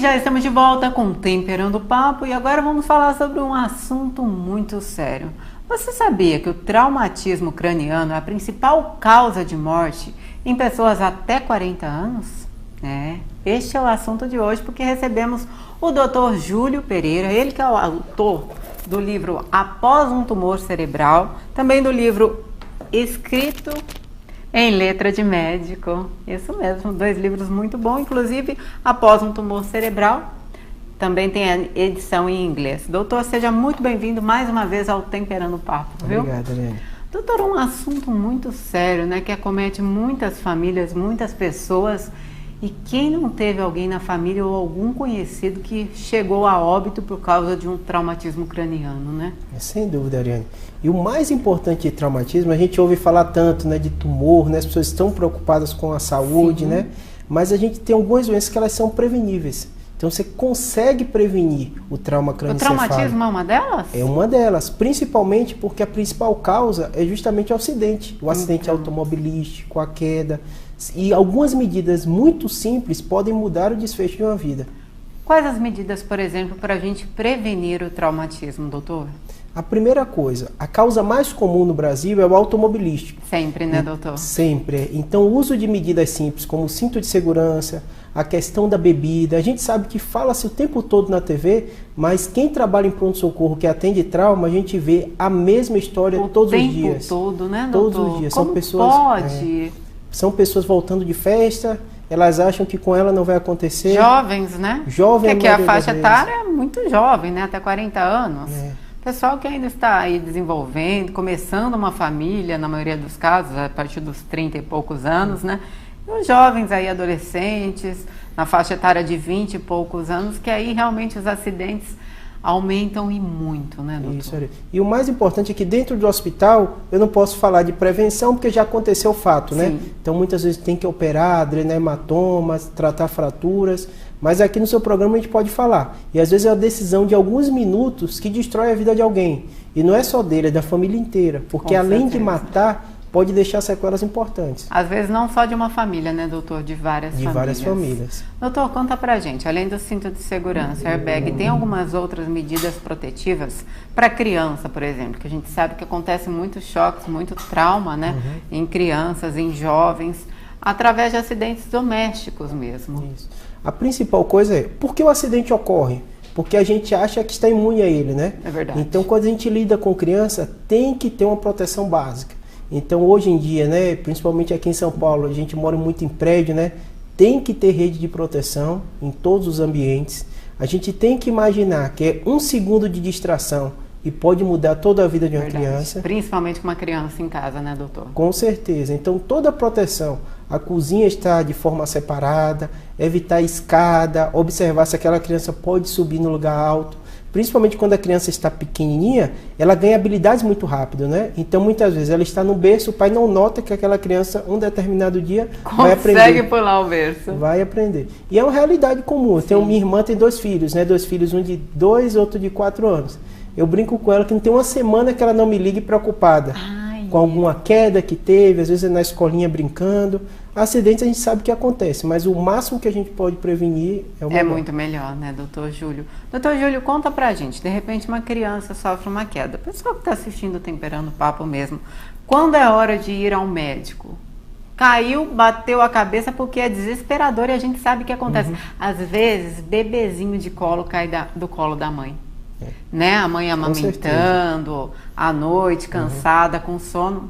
já estamos de volta com Temperando o Papo e agora vamos falar sobre um assunto muito sério. Você sabia que o traumatismo craniano é a principal causa de morte em pessoas até 40 anos? Este é o assunto de hoje porque recebemos o Dr. Júlio Pereira, ele que é o autor do livro Após um Tumor Cerebral, também do livro Escrito em Letra de Médico. Isso mesmo, 2 livros muito bons, inclusive Após um Tumor Cerebral, também tem a edição em inglês. Doutor, seja muito bem-vindo mais uma vez ao Temperando o Papo, viu? Obrigado, Ariane. Doutor, um assunto muito sério, né, que acomete muitas famílias, muitas pessoas. E quem não teve alguém na família ou algum conhecido que chegou a óbito por causa de um traumatismo craniano, né? Sem dúvida, Ariane. E o mais importante de traumatismo, a gente ouve falar tanto, né, de tumor, né, as pessoas estão preocupadas com a saúde, sim, né? Mas a gente tem algumas doenças que elas são preveníveis. Então você consegue prevenir o trauma crânioencefálico. O traumatismo é uma delas? É uma delas, principalmente porque a principal causa é justamente o acidente. O acidente automobilístico, a queda. E algumas medidas muito simples podem mudar o desfecho de uma vida. Quais as medidas, por exemplo, para a gente prevenir o traumatismo, doutor? A primeira coisa, a causa mais comum no Brasil é o automobilístico. Sempre, né, doutor? Sempre. Então, o uso de medidas simples, como o cinto de segurança, a questão da bebida. A gente sabe que fala-se o tempo todo na TV, mas quem trabalha em pronto-socorro, que atende trauma, a gente vê a mesma história todos os dias. O tempo todo, né, doutor? Todos os dias. Como são pessoas, pode? São pessoas voltando de festa, elas acham que com ela não vai acontecer. Jovens, né? Jovem. Porque a faixa etária é muito jovem, né? Até 40 anos. É. Pessoal que ainda está aí desenvolvendo, começando uma família, na maioria dos casos, a partir dos 30 e poucos anos, né? E os jovens aí, adolescentes, na faixa etária de 20 e poucos anos, que aí realmente os acidentes aumentam e muito, né, doutor? Isso, e o mais importante é que dentro do hospital eu não posso falar de prevenção porque já aconteceu o fato, né? Sim. Então muitas vezes tem que operar, drenar hematomas, tratar fraturas, mas aqui no seu programa a gente pode falar. E às vezes é a decisão de alguns minutos que destrói a vida de alguém. E não é só dele, é da família inteira, porque além de matar, pode deixar sequelas importantes. Às vezes não só de uma família, né, doutor? De várias famílias. De várias famílias. Doutor, conta pra gente, além do cinto de segurança, airbag, tem algumas outras medidas protetivas para criança, por exemplo, que a gente sabe que acontece muitos choques, muito trauma, né, em crianças, em jovens, através de acidentes domésticos mesmo. Isso. A principal coisa é, por que o acidente ocorre? Porque a gente acha que está imune a ele, né? É verdade. Então, quando a gente lida com criança, tem que ter uma proteção básica. Então, hoje em dia, né, principalmente aqui em São Paulo, a gente mora muito em prédio, né, tem que ter rede de proteção em todos os ambientes. A gente tem que imaginar que é 1 segundo de distração e pode mudar toda a vida de uma criança. Principalmente com uma criança em casa, né, doutor? Com certeza. Então, toda a proteção. A cozinha está de forma separada, evitar a escada, observar se aquela criança pode subir no lugar alto. Principalmente quando a criança está pequenininha, ela ganha habilidades muito rápido, né? Então, muitas vezes, ela está no berço, o pai não nota que aquela criança, um determinado dia, vai aprender. Consegue pular o berço. Vai aprender. E é uma realidade comum. Minha irmã tem 2 filhos, né? 2 filhos, um de 2 outro de 4 anos. Eu brinco com ela que não tem uma semana que ela não me ligue preocupada. Com alguma queda que teve, às vezes é na escolinha brincando. Acidentes a gente sabe que acontece, mas o máximo que a gente pode prevenir é o melhor. É muito melhor, né, doutor Júlio? Doutor Júlio, conta pra gente, de repente uma criança sofre uma queda. O pessoal que está assistindo Temperando o Papo mesmo, quando é hora de ir ao médico? Caiu, bateu a cabeça porque é desesperador e a gente sabe o que acontece. Às vezes, bebezinho de colo cai do colo da mãe. Né? A mãe amamentando, à noite, cansada, com sono.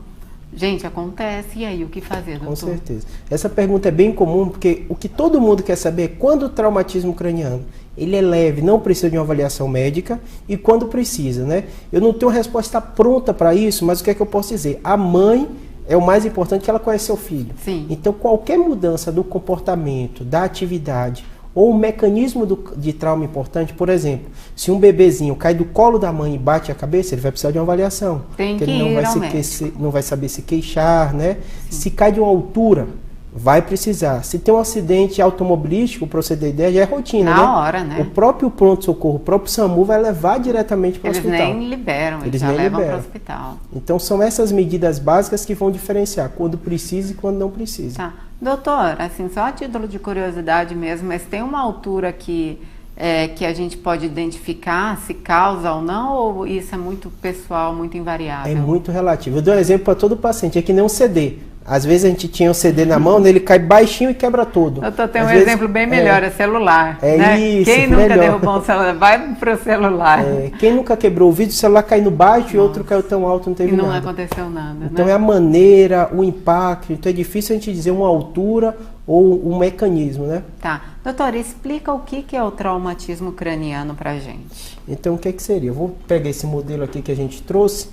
Gente, acontece. E aí, o que fazer, doutor? Com certeza. Essa pergunta é bem comum, porque o que todo mundo quer saber é quando o traumatismo craniano ele é leve, não precisa de uma avaliação médica, e quando precisa, né? Eu não tenho uma resposta pronta para isso, mas o que é que eu posso dizer? A mãe é o mais importante, que ela conhece seu filho. Sim. Então, qualquer mudança do comportamento, da atividade, ou um mecanismo de trauma importante, por exemplo, se um bebezinho cai do colo da mãe e bate a cabeça, ele vai precisar de uma avaliação. Tem que ele ir ao médico. não vai saber se queixar, né? Se cai de uma altura, Vai precisar. Se tem um acidente automobilístico, para você ter ideia, já é rotina, né? Na hora, né? O próprio pronto-socorro, o próprio SAMU vai levar diretamente para o hospital. Eles nem liberam, eles já levam para o hospital. Então, são essas medidas básicas que vão diferenciar quando precisa e quando não precisa. Tá. Doutor, assim, só a título de curiosidade mesmo, mas tem uma altura que a gente pode identificar se causa ou não, ou isso é muito pessoal, muito invariável? É muito relativo. Eu dou um exemplo para todo paciente, é que nem um CD. Às vezes a gente tinha um CD na mão, ele cai baixinho e quebra todo. Doutor, tem um exemplo bem melhor, é celular. Né? Isso, quem nunca derrubou um celular, vai pro celular. Quem nunca quebrou o vidro, o celular caiu baixo e outro caiu tão alto, não teve nada. E não aconteceu nada, Então né? é a maneira, o impacto, então é difícil a gente dizer uma altura ou um mecanismo, né? Tá. Doutor, explica o que é o traumatismo craniano pra gente. Então o que seria? Eu vou pegar esse modelo aqui que a gente trouxe.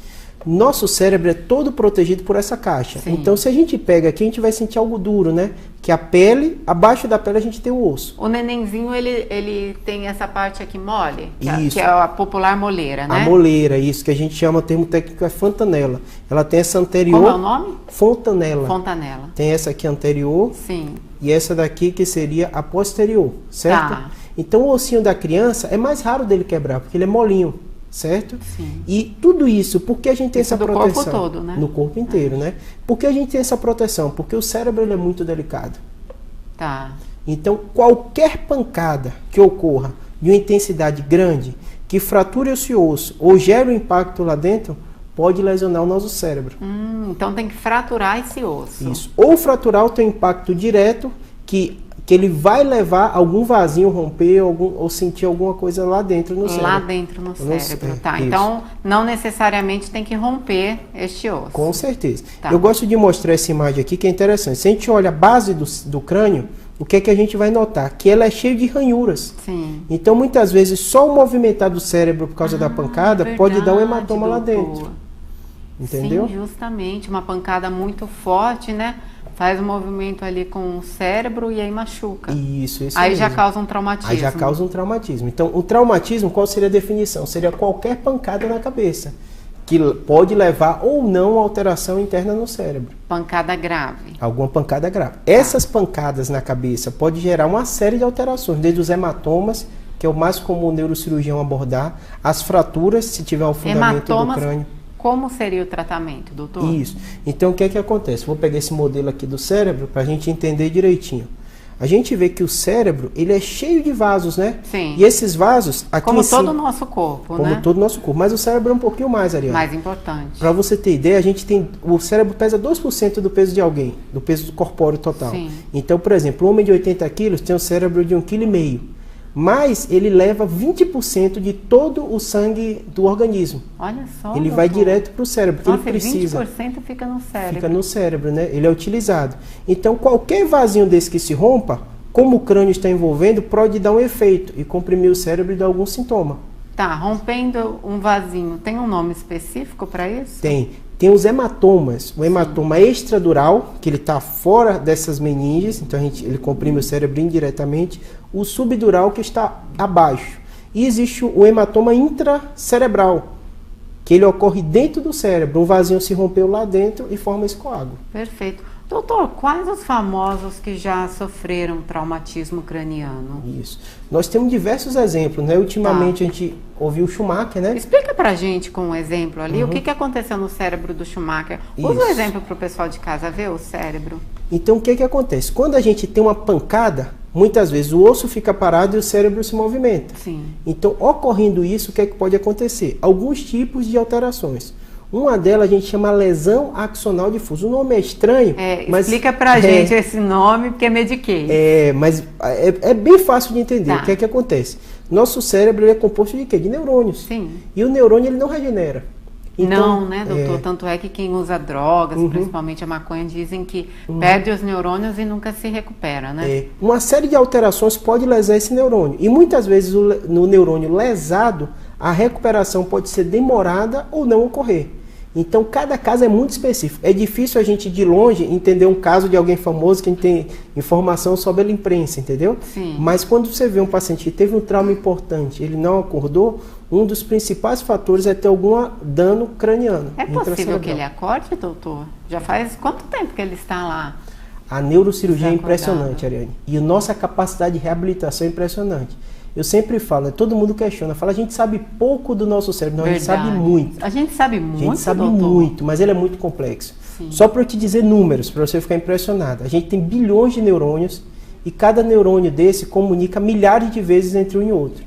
Nosso cérebro é todo protegido por essa caixa. Sim. Então, se a gente pega aqui, a gente vai sentir algo duro, né? Que a pele, abaixo da pele a gente tem o osso. O nenenzinho, ele tem essa parte aqui mole, Isso. que é a popular moleira, né? A moleira, isso, que a gente chama, o termo técnico é fontanela. Ela tem essa anterior... Como é o nome? Fontanela. Fontanela. Tem essa aqui anterior. Sim. E essa daqui que seria a posterior, certo? Tá. Então, o ossinho da criança é mais raro dele quebrar, porque ele é molinho. Certo? Sim. E tudo isso, por que a gente tem essa proteção? No corpo todo, né? No corpo inteiro, né? Por que a gente tem essa proteção? Porque o cérebro ele é muito delicado. Tá. Então, qualquer pancada que ocorra de uma intensidade grande, que frature esse osso ou gere um impacto lá dentro, pode lesionar o nosso cérebro. Então tem que fraturar esse osso. Isso. Ou fraturar ou ter um impacto direto que ele vai levar algum vasinho romper ou sentir alguma coisa lá dentro no cérebro. Lá dentro no cérebro, tá. Isso. Então, não necessariamente tem que romper este osso. Com certeza. Tá. Eu gosto de mostrar essa imagem aqui que é interessante. Se a gente olha a base do crânio, o que é que a gente vai notar? Que ela é cheia de ranhuras. Sim. Então, muitas vezes, só o movimentar do cérebro por causa da pancada pode dar um hematoma lá dentro. Entendeu? Sim, justamente. Uma pancada muito forte, né? Faz um movimento ali com o cérebro e aí machuca. Isso aí mesmo. já causa um traumatismo. Aí já causa um traumatismo. Então, o traumatismo, qual seria a definição? Seria qualquer pancada na cabeça, que pode levar ou não a alteração interna no cérebro. Pancada grave. Alguma pancada grave. Essas pancadas na cabeça podem gerar uma série de alterações, desde os hematomas, que é o mais comum o neurocirurgião abordar, as fraturas, se tiver um fundamento do crânio. Como seria o tratamento, doutor? Isso. Então, o que é que acontece? Vou pegar esse modelo aqui do cérebro para a gente entender direitinho. A gente vê que o cérebro, ele é cheio de vasos, né? Sim. E esses vasos, aqui como em cima, todo o nosso corpo, como né? todo o nosso corpo. Mas o cérebro é um pouquinho mais, Ariana. Mais importante. Para você ter ideia, o cérebro pesa 2% do peso de alguém, do peso corpóreo total. Sim. Então, por exemplo, um homem de 80 quilos tem um cérebro de 1,5 kg. Mas ele leva 20% de todo o sangue do organismo. Olha só. Ele vai direto para o cérebro, porque Nossa, ele precisa. 20% fica no cérebro. Fica no cérebro, né? Ele é utilizado. Então, qualquer vasinho desse que se rompa, como o crânio está envolvendo, pode dar um efeito e comprimir o cérebro e dar algum sintoma. Tá, rompendo um vasinho, tem um nome específico para isso? Tem os hematomas. O hematoma extradural, que ele está fora dessas meninges, então ele comprime o cérebro indiretamente. O subdural, que está abaixo. E existe o hematoma intracerebral, que ele ocorre dentro do cérebro. Um vasinho se rompeu lá dentro e forma esse coágulo. Perfeito. Doutor, quais os famosos que já sofreram traumatismo craniano? Isso. Nós temos diversos exemplos, né? Ultimamente a gente ouviu o Schumacher, né? Explica pra gente com um exemplo ali, o que aconteceu no cérebro do Schumacher. Usa um exemplo pro pessoal de casa ver o cérebro. Então, o que acontece? Quando a gente tem uma pancada, muitas vezes o osso fica parado e o cérebro se movimenta. Sim. Então, ocorrendo isso, o que pode acontecer? Alguns tipos de alterações. Uma delas a gente chama lesão axonal difusa. O nome é estranho, mas... Explica pra gente esse nome, porque é mediquei. Mas é bem fácil de entender. Tá. O que acontece? Nosso cérebro ele é composto de quê? De neurônios. Sim. E o neurônio ele não regenera. Então, não, né, doutor? Tanto é que quem usa drogas, principalmente a maconha, dizem que perde os neurônios e nunca se recupera, né? Uma série de alterações pode lesar esse neurônio. E muitas vezes no neurônio lesado, a recuperação pode ser demorada ou não ocorrer. Então, cada caso é muito específico. É difícil a gente, de longe, entender um caso de alguém famoso que a gente tem informação sobre a imprensa, entendeu? Sim. Mas quando você vê um paciente que teve um trauma importante, ele não acordou, um dos principais fatores é ter algum dano craniano. É possível que ele acorde, doutor? Já faz quanto tempo que ele está lá? A neurocirurgia é Desacordado. impressionante, Ariane. E a nossa capacidade de reabilitação é impressionante. Eu sempre falo, todo mundo questiona, fala, a gente sabe pouco do nosso cérebro. Não, Verdade. a gente sabe muito. A gente sabe muito, A gente sabe doutor? muito, mas ele é muito complexo. Sim. Só para eu te dizer números, para você ficar impressionado. A gente tem bilhões de neurônios e cada neurônio desse comunica milhares de vezes entre um e outro.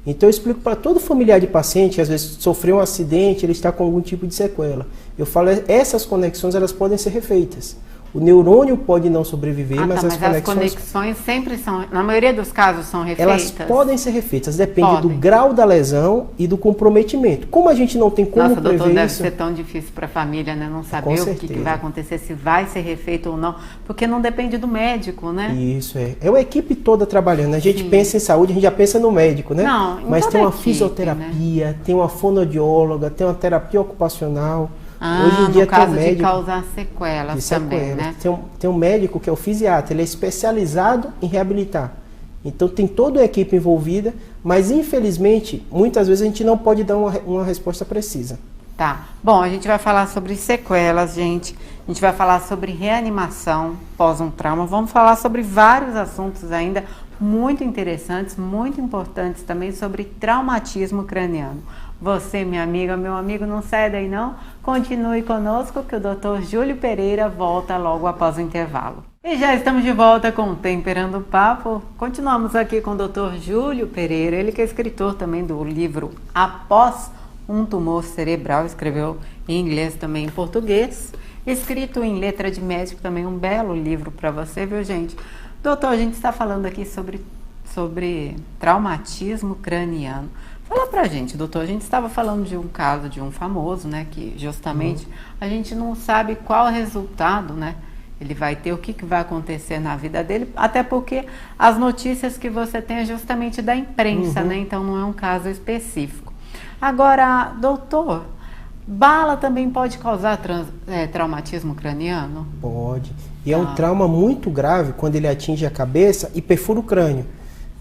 Então eu explico para todo familiar de paciente que às vezes sofreu um acidente, ele está com algum tipo de sequela. Eu falo, essas conexões elas podem ser refeitas. O neurônio pode não sobreviver, mas as conexões sempre são, na maioria dos casos, são refeitas? Elas podem ser refeitas, depende do Podem. grau da lesão e do comprometimento. Como a gente não tem como Nossa, doutor, prever deve isso... ser tão difícil para a família, né? Não saber Com o que certeza. vai acontecer, se vai ser refeito ou não, porque não depende do médico, né? Isso, é. É uma equipe toda trabalhando. A gente Sim. pensa em saúde, a gente já pensa no médico, né? Não, em mas toda tem uma a equipe, fisioterapia, tem uma fonoaudióloga, tem uma terapia ocupacional. Ah, Hoje em dia no caso tem um de médico causar sequelas também, né? Tem um médico que é o fisiatra, ele é especializado em reabilitar. Então tem toda a equipe envolvida, mas infelizmente, muitas vezes a gente não pode dar uma resposta precisa. Tá. Bom, a gente vai falar sobre sequelas, gente. A gente vai falar sobre reanimação pós um trauma. Vamos falar sobre vários assuntos ainda muito interessantes, muito importantes também sobre traumatismo craniano. Você, minha amiga, meu amigo, não sai daí não. Continue conosco que o Dr. Júlio Pereira volta logo após o intervalo. E já estamos de volta com o Temperando o Papo. Continuamos aqui com o Dr. Júlio Pereira, ele que é escritor também do livro Após um Tumor Cerebral, escreveu em inglês também em português, escrito em letra de médico também, um belo livro para você, viu, gente? Doutor, a gente está falando aqui sobre traumatismo craniano. Fala pra gente, doutor, a gente estava falando de um caso de um famoso, né, que justamente a gente não sabe qual resultado, né, ele vai ter, o que vai acontecer na vida dele, até porque as notícias que você tem é justamente da imprensa, né, então não é um caso específico. Agora, doutor, bala também pode causar traumatismo craniano? Pode. E é um trauma muito grave quando ele atinge a cabeça e perfura o crânio,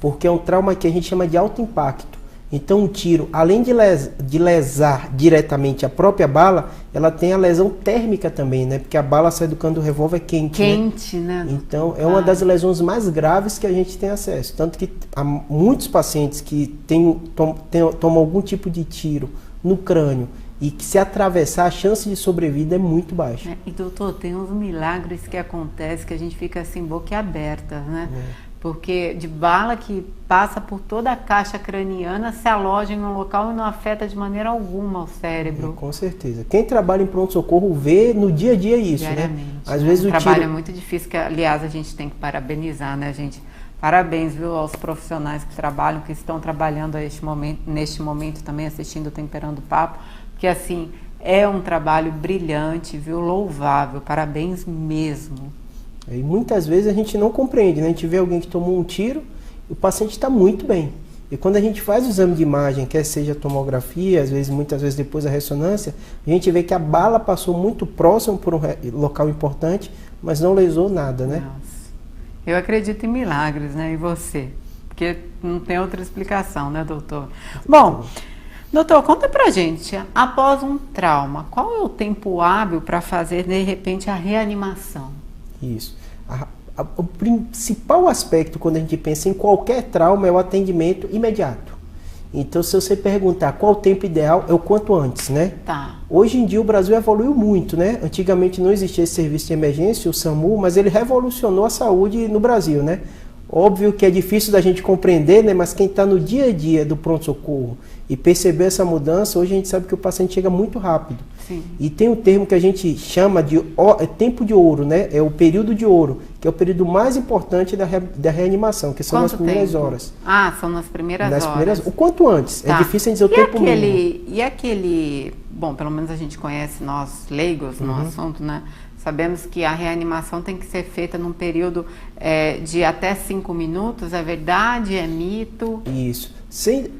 porque é um trauma que a gente chama de alto impacto. Então um tiro, além de lesar diretamente a própria bala, ela tem a lesão térmica também, né? Porque a bala sai do cano do revólver quente. Quente, né? Então é uma das lesões mais graves que a gente tem acesso. Tanto que há muitos pacientes que tomam algum tipo de tiro no crânio e que se atravessar, a chance de sobrevida é muito baixa. E doutor, tem uns milagres que acontecem que a gente fica assim, boquiaberta, né? Porque de bala que passa por toda a caixa craniana, se aloja em um local e não afeta de maneira alguma o cérebro. Com certeza. Quem trabalha em pronto-socorro vê no dia a dia isso, né? Às vezes o trabalho é muito difícil, que aliás a gente tem que parabenizar, né, gente? Parabéns, viu, aos profissionais que trabalham, que estão trabalhando neste momento também, assistindo o Temperando o Papo, que assim, é um trabalho brilhante, viu, louvável, parabéns mesmo. E muitas vezes a gente não compreende, né? A gente vê alguém que tomou um tiro e o paciente está muito bem. E quando a gente faz o exame de imagem, quer seja tomografia, muitas vezes depois a ressonância, a gente vê que a bala passou muito próximo por um local importante, mas não lesou nada, né? Nossa. Eu acredito em milagres, né? E você? Porque não tem outra explicação, né, doutor? Bom, doutor, conta pra gente, após um trauma, qual é o tempo hábil para fazer, de repente, a reanimação? Isso. O principal aspecto quando a gente pensa em qualquer trauma é o atendimento imediato. Então, se você perguntar qual o tempo ideal, é o quanto antes, né? Tá. Hoje em dia o Brasil evoluiu muito, né? Antigamente não existia esse serviço de emergência, o SAMU, mas ele revolucionou a saúde no Brasil, né? Óbvio que é difícil da gente compreender, né? Mas quem está no dia a dia do pronto-socorro e perceber essa mudança, hoje a gente sabe que o paciente chega muito rápido. Sim. E tem um termo que a gente chama de tempo de ouro, né? É o período de ouro, que é o período mais importante da reanimação, que são nas primeiras horas. Ah, são nas primeiras horas. O quanto antes. Tá. É difícil dizer o tempo mínimo. E aquele... Bom, pelo menos a gente conhece, nós leigos no assunto, né? Sabemos que a reanimação tem que ser feita num período de até 5 minutos. É verdade? É mito? Isso.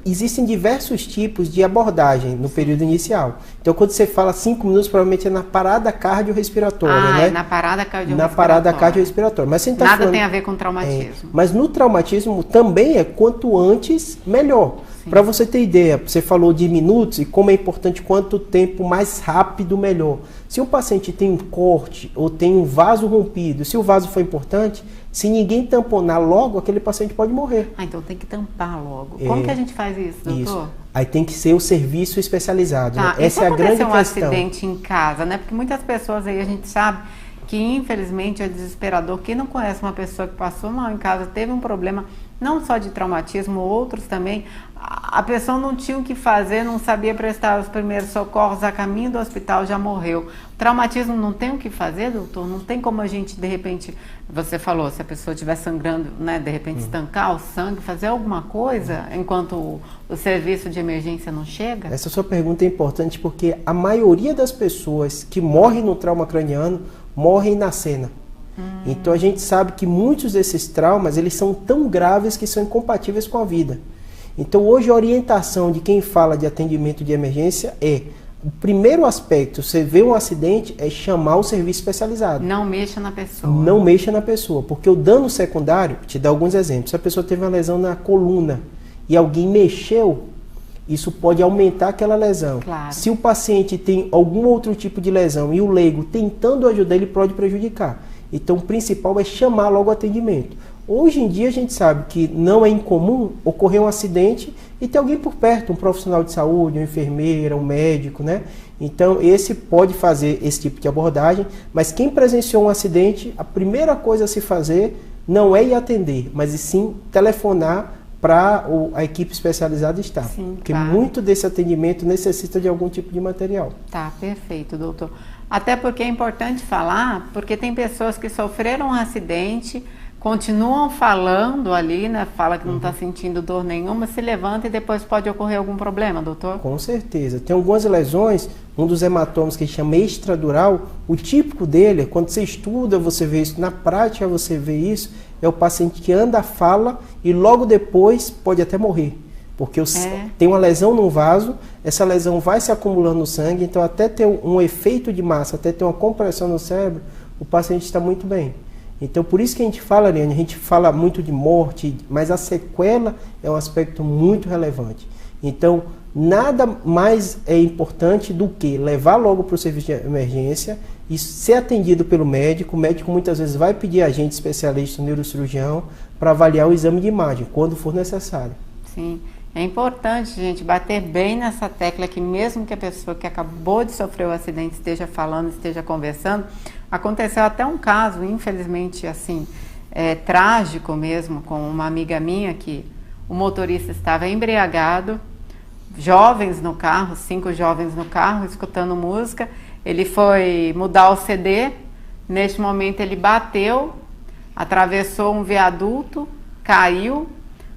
Existem diversos tipos de abordagem no período inicial. Então, quando você fala 5 minutos, provavelmente é na parada cardiorrespiratória, né? É na parada cardiorrespiratória. Na parada cardiorrespiratória. Mas nada tem a ver com traumatismo. Mas no traumatismo também é quanto antes, melhor. Para você ter ideia, você falou de minutos e como é importante quanto tempo mais rápido, melhor. Se um paciente tem um corte ou tem um vaso rompido, se o vaso for importante, se ninguém tamponar logo, aquele paciente pode morrer. Então tem que tampar logo. Como que a gente faz isso, doutor? Isso. Aí tem que ser o serviço especializado. Tá. Né? Essa é a grande questão. Um acidente em casa, né? Porque muitas pessoas aí a gente sabe que infelizmente é desesperador. Quem não conhece uma pessoa que passou mal em casa, teve um problema, não só de traumatismo, outros também, a pessoa não tinha o que fazer, não sabia prestar os primeiros socorros, a caminho do hospital já morreu. O traumatismo não tem o que fazer, doutor? Não tem como a gente, de repente, você falou, se a pessoa estiver sangrando, né, de repente estancar o sangue, fazer alguma coisa enquanto o serviço de emergência não chega? Essa sua pergunta é importante porque a maioria das pessoas que morrem no trauma craniano morrem na cena. Então a gente sabe que muitos desses traumas, eles são tão graves que são incompatíveis com a vida. Então hoje a orientação de quem fala de atendimento de emergência é, o primeiro aspecto, você vê um acidente, é chamar o serviço especializado. Não mexa na pessoa. Não mexa na pessoa, porque o dano secundário, te dá alguns exemplos, se a pessoa teve uma lesão na coluna e alguém mexeu, isso pode aumentar aquela lesão. Claro. Se o paciente tem algum outro tipo de lesão e o leigo tentando ajudar, ele pode prejudicar. Então o principal é chamar logo o atendimento. Hoje em dia a gente sabe que não é incomum ocorrer um acidente e ter alguém por perto, um profissional de saúde, uma enfermeira, um médico, né? Então esse pode fazer esse tipo de abordagem, mas quem presenciou um acidente, a primeira coisa a se fazer não é ir atender, mas e sim telefonar para a equipe especializada estar. Sim, porque claro. muito desse atendimento necessita de algum tipo de material. Tá, perfeito, doutor. Até porque é importante falar, porque tem pessoas que sofreram um acidente, continuam falando ali, né? Fala que não está sentindo dor nenhuma, se levanta e depois pode ocorrer algum problema, doutor? Com certeza. Tem algumas lesões, um dos hematomas que chama extradural, o típico dele, quando você estuda, você vê isso, na prática você vê isso, é o paciente que anda, fala e logo depois pode até morrer. Porque tem uma lesão no vaso, essa lesão vai se acumulando no sangue, então até ter um efeito de massa, até ter uma compressão no cérebro, o paciente está muito bem. Então por isso que a gente fala, Ariane, a gente fala muito de morte, mas a sequela é um aspecto muito relevante. Então nada mais é importante do que levar logo para o serviço de emergência e ser atendido pelo médico. O médico muitas vezes vai pedir a gente, especialista, um neurocirurgião, para avaliar o exame de imagem, quando for necessário. Sim. É importante, gente, bater bem nessa tecla que mesmo que a pessoa que acabou de sofrer o acidente esteja falando, esteja conversando, aconteceu até um caso, infelizmente, assim, trágico mesmo, com uma amiga minha que o motorista estava embriagado, jovens no carro, 5 jovens no carro, escutando música, ele foi mudar o CD, neste momento ele bateu, atravessou um viaduto, caiu.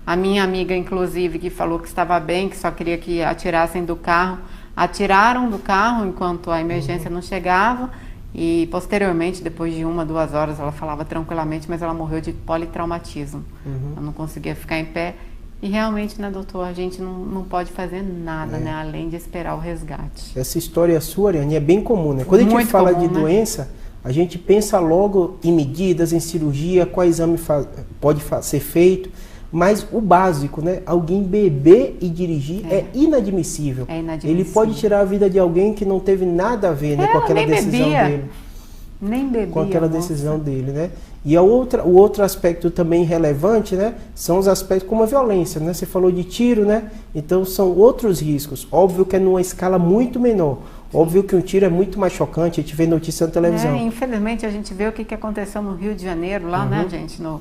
A minha amiga, inclusive, que falou que estava bem, que só queria que atirassem do carro, atiraram do carro enquanto a emergência não chegava e, posteriormente, depois de 1, 2 horas, ela falava tranquilamente, mas ela morreu de politraumatismo. Ela não conseguia ficar em pé e, realmente, né, doutor, a gente não pode fazer nada, né, além de esperar o resgate. Essa história sua, Ariane, é bem comum, né? Quando a gente fala de doença, a gente pensa logo em medidas, em cirurgia, qual exame pode ser feito. Mas o básico, né? Alguém beber e dirigir é inadmissível. É inadmissível. Ele pode tirar a vida de alguém que não teve nada a ver, né, com aquela decisão dele. Nem bebia. Com aquela decisão dele, né? E o outro aspecto também relevante, né? São os aspectos como a violência, né? Você falou de tiro, né? Então são outros riscos. Óbvio que é numa escala muito menor. Óbvio que um tiro é muito mais chocante. A gente vê notícia na televisão. Infelizmente a gente vê o que aconteceu no Rio de Janeiro, lá, né, gente? No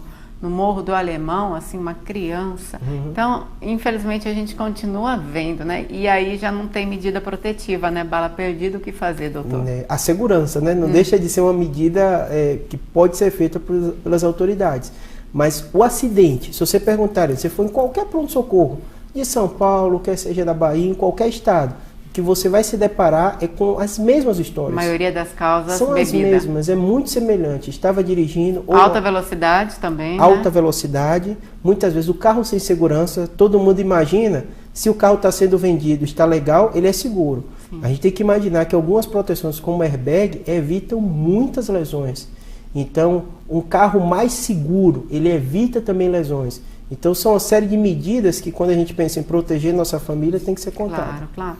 Morro do Alemão, assim, uma criança. Então, infelizmente, a gente continua vendo, né? E aí já não tem medida protetiva, né? Bala perdida, o que fazer, doutor? A segurança, né? Não deixa de ser uma medida que pode ser feita pelas autoridades. Mas o acidente, se você perguntar, se for em qualquer pronto-socorro, de São Paulo, quer seja da Bahia, em qualquer estado, que você vai se deparar é com as mesmas histórias. A maioria das causas são bebida. As mesmas, é muito semelhante. Estava dirigindo... Alta velocidade também, alta velocidade. Muitas vezes o carro sem segurança, todo mundo imagina, se o carro está sendo vendido, está legal, ele é seguro. Sim. A gente tem que imaginar que algumas proteções como airbag evitam muitas lesões. Então, um carro mais seguro, ele evita também lesões. Então são uma série de medidas que quando a gente pensa em proteger nossa família tem que ser contada. Claro, claro.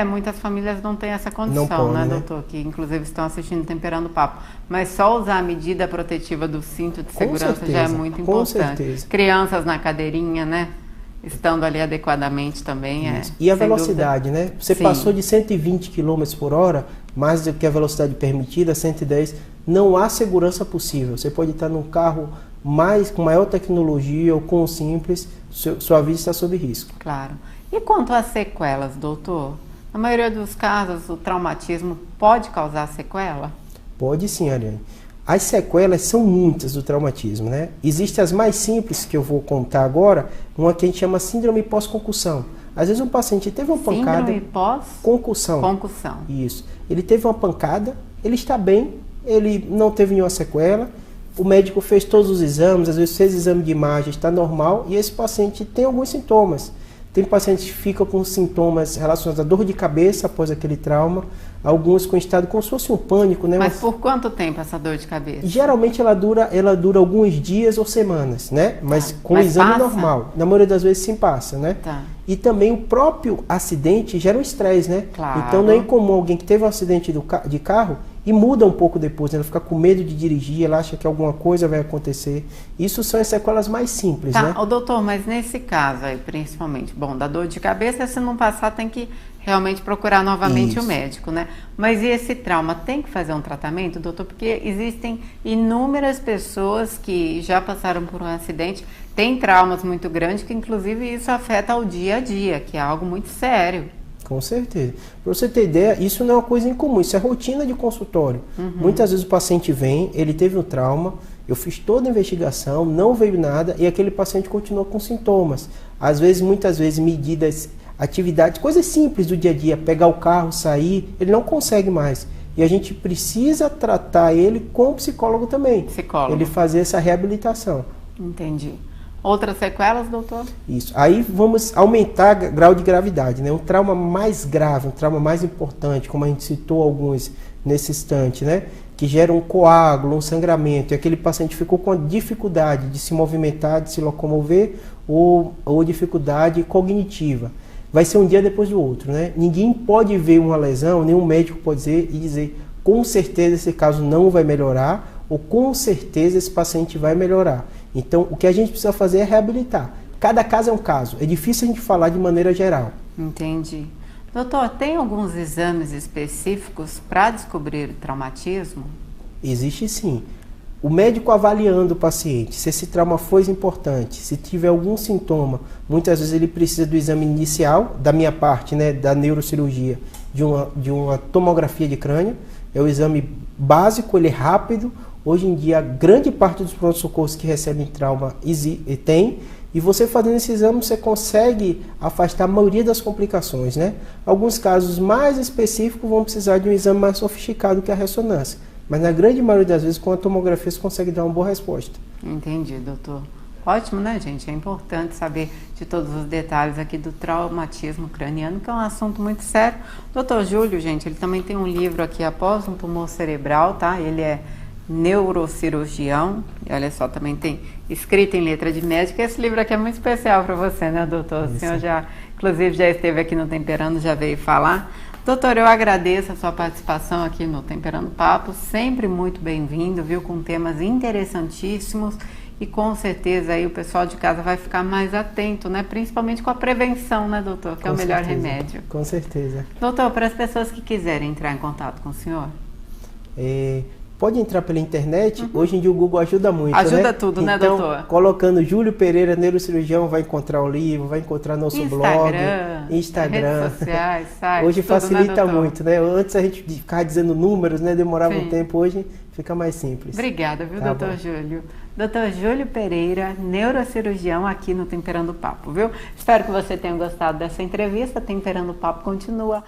Muitas famílias não têm essa condição, Não pode, né, né, doutor? Que inclusive estão assistindo Temperando o Papo. Mas só usar a medida protetiva do cinto de segurança já é muito importante. Com certeza. Crianças na cadeirinha, né? Estando ali adequadamente também E a velocidade, né? Você Sim. passou de 120 km por hora, mais do que a velocidade permitida, 110, não há segurança possível. Você pode estar num carro com maior tecnologia ou com o simples, sua vida está sob risco. Claro. E quanto às sequelas, doutor? Na maioria dos casos, o traumatismo pode causar sequela? Pode sim, Ariane. As sequelas são muitas do traumatismo, né? Existem as mais simples, que eu vou contar agora, uma que a gente chama síndrome pós-concussão. Às vezes um paciente teve uma pancada... Síndrome pós-concussão. Concussão. Isso. Ele teve uma pancada, ele está bem, ele não teve nenhuma sequela, o médico fez todos os exames, às vezes fez exame de imagem, está normal, e esse paciente tem alguns sintomas. Tem pacientes que ficam com sintomas relacionados à dor de cabeça após aquele trauma, alguns com estado como se fosse um pânico, né? Mas por quanto tempo essa dor de cabeça? Geralmente ela dura alguns dias ou semanas, né? Mas com o exame passa? normal. Na maioria das vezes sim passa, né? Tá. E também o próprio acidente gera um estresse, né? Claro. Então não é incomum alguém que teve um acidente de carro e muda um pouco depois, né? Ela fica com medo de dirigir, ela acha que alguma coisa vai acontecer. Isso são as sequelas mais simples, né? Ô, doutor, mas nesse caso aí, principalmente, bom, da dor de cabeça, se não passar, tem que realmente procurar novamente o médico, né? Mas e esse trauma, tem que fazer um tratamento, doutor? Porque existem inúmeras pessoas que já passaram por um acidente, têm traumas muito grandes, que inclusive isso afeta o dia a dia, que é algo muito sério. Com certeza. Para você ter ideia, isso não é uma coisa incomum, isso é rotina de consultório. Muitas vezes o paciente vem, ele teve um trauma, eu fiz toda a investigação, não veio nada e aquele paciente continua com sintomas. Às vezes, muitas vezes, medidas, atividades, coisas simples do dia a dia, pegar o carro, sair, ele não consegue mais. E a gente precisa tratar ele com o psicólogo também. Psicólogo. Ele fazer essa reabilitação. Entendi. Outras sequelas, doutor? Isso. Aí vamos aumentar o grau de gravidade, né? Um trauma mais grave, um trauma mais importante, como a gente citou alguns nesse instante, né? Que gera um coágulo, um sangramento, e aquele paciente ficou com a dificuldade de se movimentar, de se locomover, ou dificuldade cognitiva. Vai ser um dia depois do outro, né? Ninguém pode ver uma lesão, nenhum médico pode dizer com certeza esse caso não vai melhorar, ou com certeza esse paciente vai melhorar. Então, o que a gente precisa fazer é reabilitar. Cada caso é um caso. É difícil a gente falar de maneira geral. Entendi. Doutor, tem alguns exames específicos para descobrir o traumatismo? Existe sim. O médico avaliando o paciente, se esse trauma foi importante, se tiver algum sintoma, muitas vezes ele precisa do exame inicial, da minha parte, né, da neurocirurgia, de uma tomografia de crânio. É o exame básico, ele é rápido. Hoje em dia, a grande parte dos pronto-socorros que recebem trauma tem, e você fazendo esse exame, você consegue afastar a maioria das complicações, né? Alguns casos mais específicos vão precisar de um exame mais sofisticado que a ressonância, mas na grande maioria das vezes, com a tomografia, você consegue dar uma boa resposta. Entendi, doutor. Ótimo, né, gente? É importante saber de todos os detalhes aqui do traumatismo craniano, que é um assunto muito sério. Doutor Júlio, gente, ele também tem um livro aqui, Após um Tumor Cerebral, tá? Ele é neurocirurgião, e olha só, também tem escrito em letra de médico. Esse livro aqui é muito especial para você, né, doutor? O senhor já, inclusive, já esteve aqui no Temperando, já veio falar. Doutor, eu agradeço a sua participação aqui no Temperando Papo, sempre muito bem-vindo, viu, com temas interessantíssimos, e com certeza aí o pessoal de casa vai ficar mais atento, né, principalmente com a prevenção, né, doutor, que é o melhor remédio. Com certeza. Doutor, para as pessoas que quiserem entrar em contato com o senhor? Pode entrar pela internet, hoje em dia o Google ajuda muito, ajuda, né? tudo, né, então, doutor? Colocando Júlio Pereira, neurocirurgião, vai encontrar o livro, vai encontrar nosso blog, Instagram. Redes sociais, sites, hoje tudo, facilita né, muito, né? Antes a gente ficava dizendo números, né? Demorava Sim. um tempo, hoje fica mais simples. Obrigada, viu, Tá doutor bom. Júlio? Doutor Júlio Pereira, neurocirurgião aqui no Temperando Papo, viu? Espero que você tenha gostado dessa entrevista. Temperando Papo continua.